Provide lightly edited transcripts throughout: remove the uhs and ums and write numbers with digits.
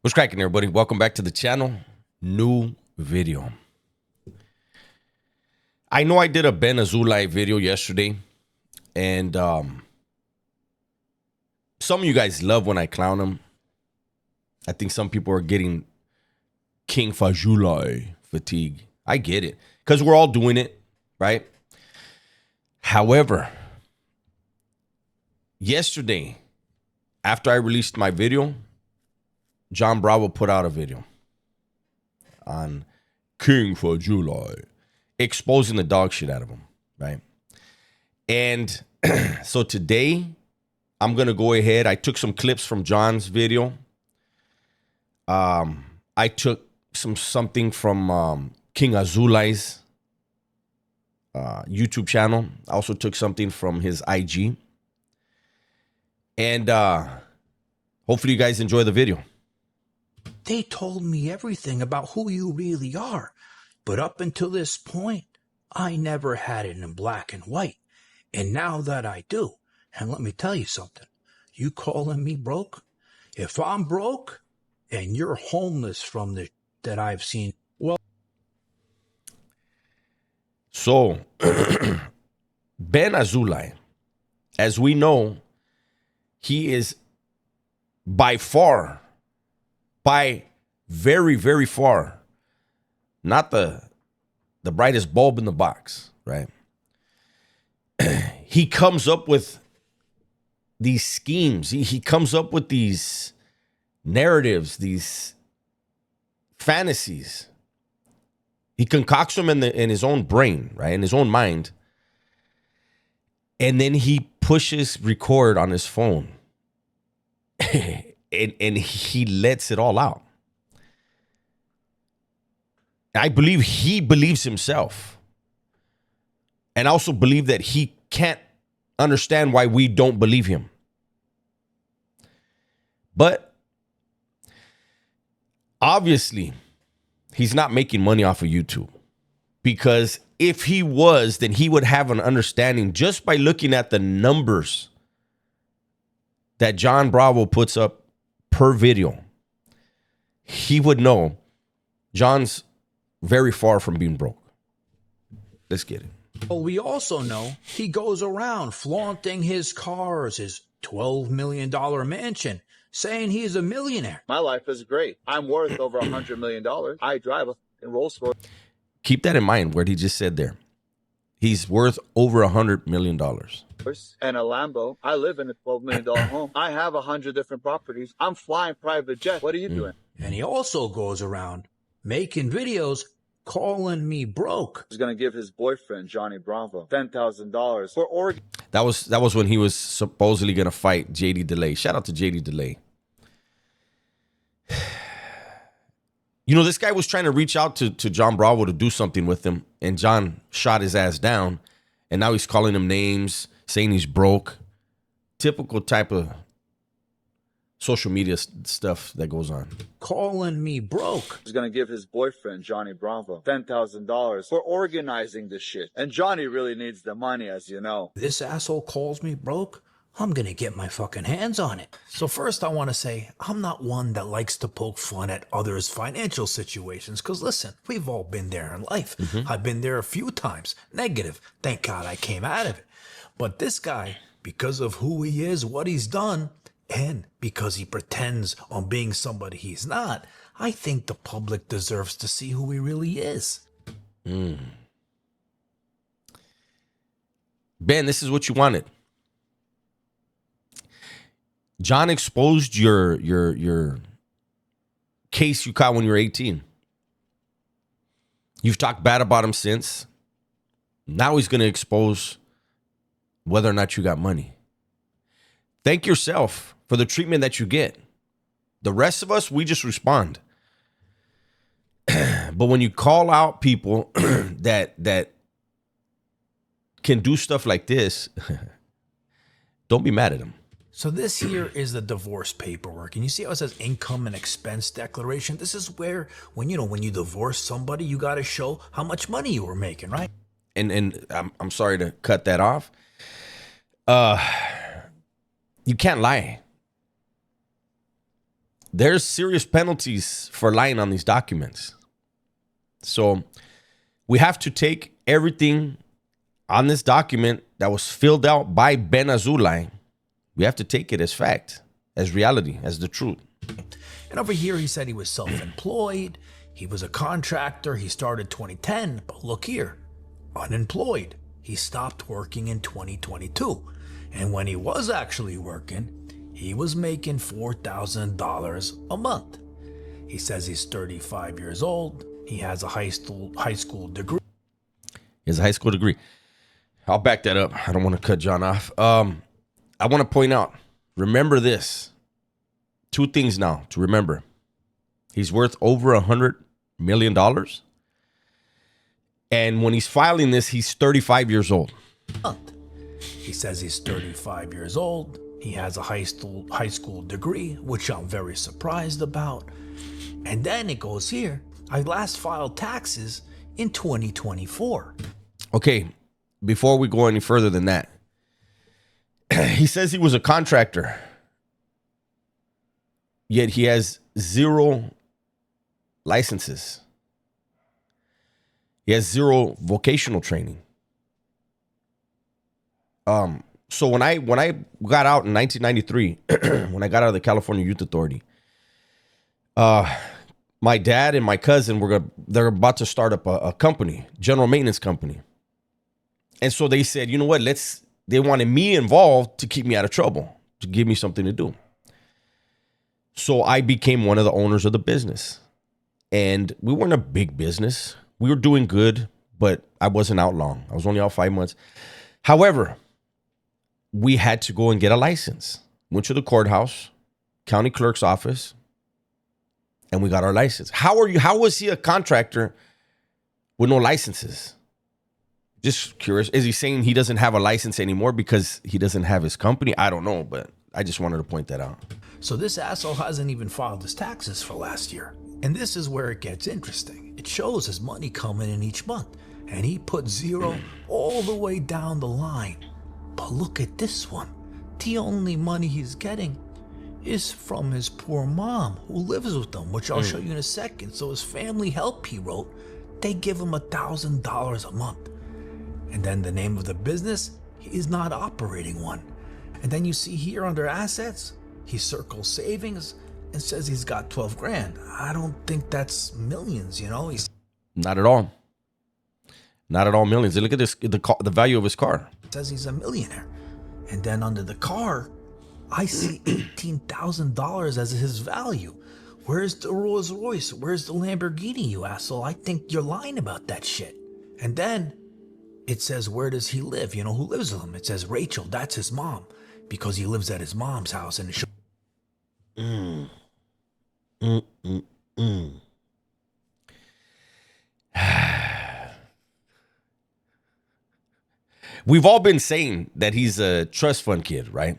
What's cracking, everybody? Welcome back to the channel. New video. I know I did a Ben Azoulay video yesterday, and some of you guys love when I clown him. I think some people are getting King Azoulay fatigue. I get it, because we're all doing it, right? However, yesterday, after I released my video, John Bravo put out a video on King Azoulay, exposing the dog shit out of him, right? And so today, I'm going to go ahead. I took some clips from John's video. I took something from King Azoulay's YouTube channel. I also took something from his IG. And hopefully you guys enjoy the video. They told me everything about who you really are. But up until this point, I never had it in black and white. And now that I do, and let me tell you something, you calling me broke? If I'm broke and you're homeless from the that I've seen, well. So, Ben Azoulay, as we know, he is by far, by very, very far, not the brightest bulb in the box, right? He comes up with these schemes. He comes up with these narratives, these fantasies. He concocts them in his own brain, right? In his own mind. And then he pushes record on his phone. and he lets it all out. I believe he believes himself. And I also believe that he can't understand why we don't believe him. But obviously, he's not making money off of YouTube. Because if he was, then he would have an understanding just by looking at the numbers that John Bravo puts up per video. He would know John's very far from being broke. Let's get it. Well, we also know he goes around flaunting his cars, his $12 million mansion, saying he's a millionaire. My life is great. I'm worth over $100 million. I drive a Rolls Royce. Keep that in mind, what he just said there. He's worth over $100 million. And a Lambo. I live in a $12 million home. I have 100 different properties. I'm flying private jet. What are you doing? And he also goes around making videos calling me broke. He's going to give his boyfriend, Johnny Bravo, $10,000 for Oregon. That was when he was supposedly going to fight JD Delay. Shout out to JD Delay. You know, this guy was trying to reach out to John Bravo to do something with him, and John shot his ass down, and now he's calling him names, saying he's broke. Typical type of social media stuff that goes on. Calling me broke. He's going to give his boyfriend, Johnny Bravo, $10,000 for organizing this shit. And Johnny really needs the money, as you know. This asshole calls me broke. I'm going to get my fucking hands on it. So first I want to say, I'm not one that likes to poke fun at others' financial situations. Because listen, we've all been there in life. I've been there a few times. Negative. Thank God I came out of it. But this guy, because of who he is, what he's done, and because he pretends on being somebody he's not, I think the public deserves to see who he really is. Ben, this is what you wanted. John exposed your case you caught when you were 18. You've talked bad about him since. Now he's going to expose whether or not you got money. Thank yourself for the treatment that you get. The rest of us, we just respond. But when you call out people that can do stuff like this, don't be mad at them. So this here is the divorce paperwork. And you see how it says income and expense declaration? This is where, when you divorce somebody, you got to show how much money you were making, right? And I'm sorry to cut that off. You can't lie. there's serious penalties for lying on these documents. So we have to take everything on this document that was filled out by Ben Azoulay. We have to take it as fact, as reality, as the truth. And over here, he said he was self-employed. He was a contractor. He started 2010, but look here, unemployed. He stopped working in 2022. And when he was actually working, he was making $4,000 a month. He says he's 35 years old. He has a high school degree. He has a high school degree. I'll back that up. I don't want to cut John off. I want to point out, remember this. 2 things now to remember. He's worth over $100 million. And when he's filing this, he's 35 years old. He says he's 35 years old. He has a high school degree, which I'm very surprised about. And then it goes here. I last filed taxes in 2024. Okay, before we go any further than that, he says he was a contractor, yet he has 0 licenses. He has 0 vocational training. So when I got out in 1993, when I got out of the California Youth Authority, my dad and my cousin they're about to start up a company, general maintenance company. And so they said, you know what, they wanted me involved to keep me out of trouble, to give me something to do. So I became one of the owners of the business. And we weren't a big business. We were doing good, but I wasn't out long. I was only out 5 months. However, we had to go and get a license. Went to the courthouse, county clerk's office, and we got our license. How was he a contractor with no licenses? Just curious. Is he saying he doesn't have a license anymore because he doesn't have his company? I don't know, but I just wanted to point that out. So this asshole hasn't even filed his taxes for last year. And this is where it gets interesting. It shows his money coming in each month. And he put 0 all the way down the line. But look at this one. The only money he's getting is from his poor mom who lives with him, which I'll show you in a second. So his family help, he wrote, they give him $1,000 a month. And then the name of the business, he is not operating one. And then you see here under assets, he circles savings and says he's got 12 grand. I don't think that's millions, He's Not at all. Not at all millions. Look at this, the value of his car. Says he's a millionaire. And then under the car, I see $18,000 as his value. Where's the Rolls Royce? Where's the Lamborghini, you asshole? I think you're lying about that shit. And then it says, where does he live? You know who lives with him? It says Rachel, that's his mom, because he lives at his mom's house. And it shows. We've all been saying that he's a trust fund kid, right?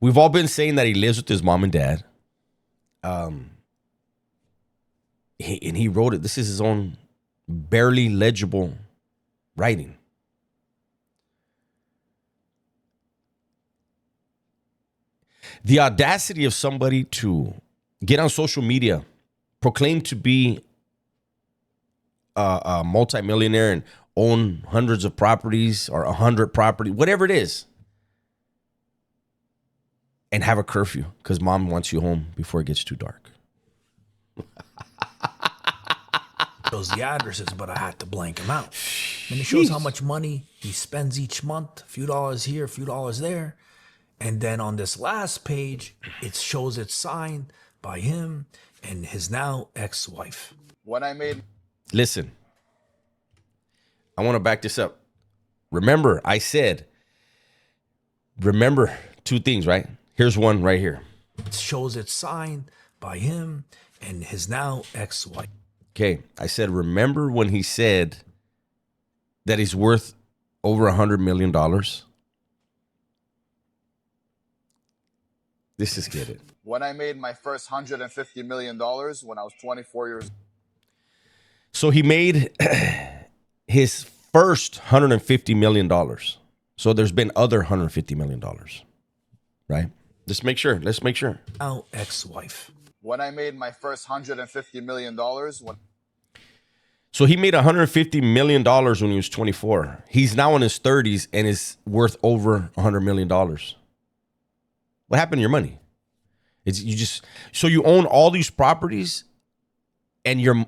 We've all been saying that he lives with his mom and dad. He wrote it. This is his own barely legible writing. The audacity of somebody to get on social media, proclaim to be a multimillionaire and own hundreds of properties or 100 properties, whatever it is, and have a curfew because mom wants you home before it gets too dark. Shows the addresses, but I had to blank him out. And it shows how much money he spends each month, a few dollars here, a few dollars there. And then on this last page, it shows it signed by him and his now ex-wife. Listen, I want to back this up. Remember 2 things, right? Here's one right here. It shows it signed by him and his now ex-wife. Okay, I said, remember when he said that he's worth over $100 million? This is get it. When I made my first $150 million when I was 24 years old. So he made his first $150 million. So there's been other $150 million, right? Let's make sure. Now ex-wife. When I made my first $150 million, So he made $150 million when he was 24. He's now in his 30s and is worth over $100 million. What happened to your money? So you own all these properties and your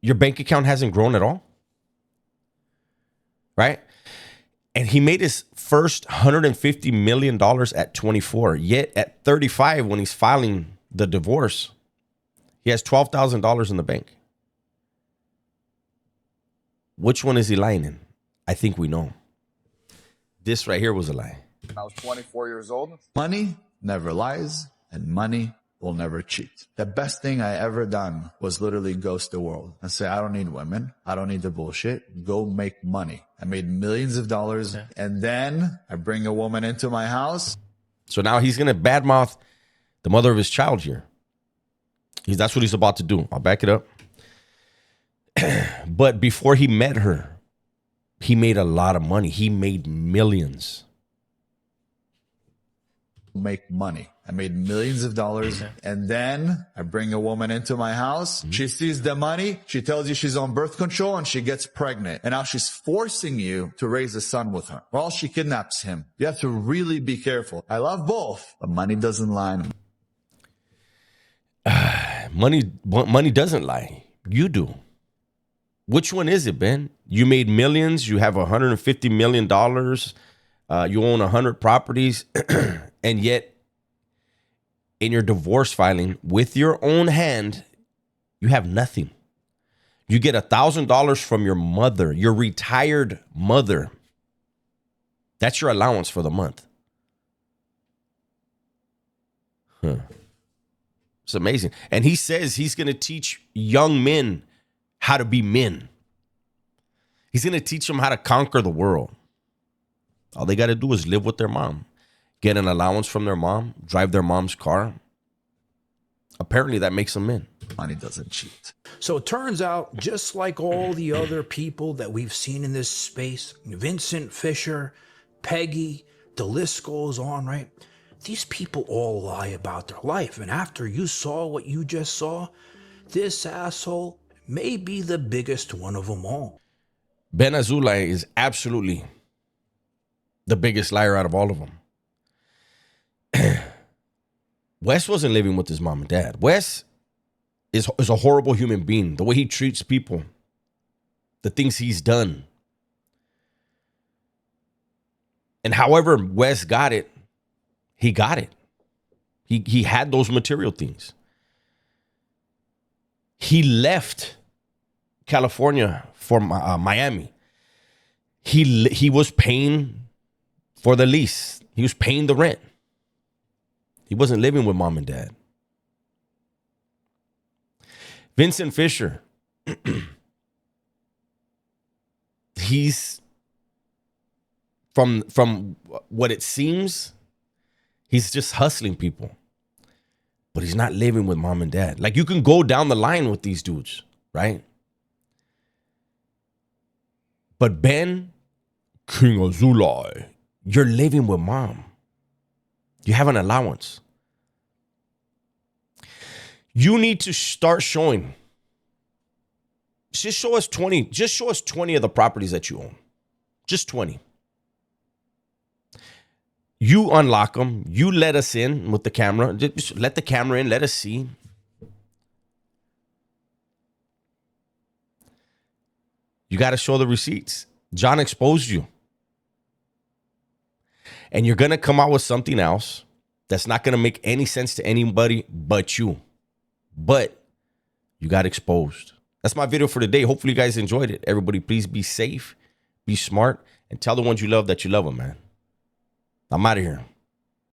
bank account hasn't grown at all? Right? And he made his first $150 million at 24. Yet at 35, when he's filing the divorce, he has $12,000 in the bank. Which one is he lying in? I think we know. This right here was a lie. when I was 24 years old. Money never lies and money will never cheat. The best thing I ever done was literally ghost the world and say, I don't need women. I don't need the bullshit. Go make money. I made millions of dollars. Yeah. And then I bring a woman into my house. So now he's going to badmouth the mother of his child here. That's what he's about to do. I'll back it up. But before he met her, he made a lot of money. He made millions. Make money. I made millions of dollars. Okay. And then I bring a woman into my house. Mm-hmm. She sees the money. She tells you she's on birth control and she gets pregnant. And now she's forcing you to raise a son with her. Or else she kidnaps him. You have to really be careful. I love both, but money doesn't lie. Money doesn't lie. You do. Which one is it, Ben? You made millions. You have $150 million. You own 100 properties. And yet, in your divorce filing, with your own hand, you have nothing. You get $1,000 from your mother, your retired mother. That's your allowance for the month. It's amazing. And he says he's going to teach young men how to be men. He's going to teach them how to conquer the world. All they got to do is live with their mom, get an allowance from their mom, drive their mom's car. Apparently that makes them men. Money doesn't cheat. So it turns out, just like all the other people that we've seen in this space, Vincent Fisher, Peggy, the list goes on, right? These people all lie about their life. And after you saw what you just saw, this asshole may be the biggest one of them all. Ben Azoulay is absolutely the biggest liar out of all of them. Wes wasn't living with his mom and dad. Wes is a horrible human being. The way he treats people, the things he's done. And however Wes got it, he got it. He had those material things. He left California for Miami. He was paying for the lease. He was paying the rent. He wasn't living with mom and dad. Vincent Fisher. He's from what it seems, he's just hustling people. But he's not living with mom and dad. Like, you can go down the line with these dudes, right? But Ben, King Azoulay, you're living with mom. You have an allowance. You need to start showing. Just show us 20. Just show us 20 of the properties that you own. Just 20. You unlock them. You let us in with the camera. Just let the camera in. Let us see. You got to show the receipts. John exposed you. And you're going to come out with something else that's not going to make any sense to anybody but you. But you got exposed. That's my video for today. Hopefully you guys enjoyed it. Everybody, please be safe, be smart, and tell the ones you love that you love them, man. I'm out of here.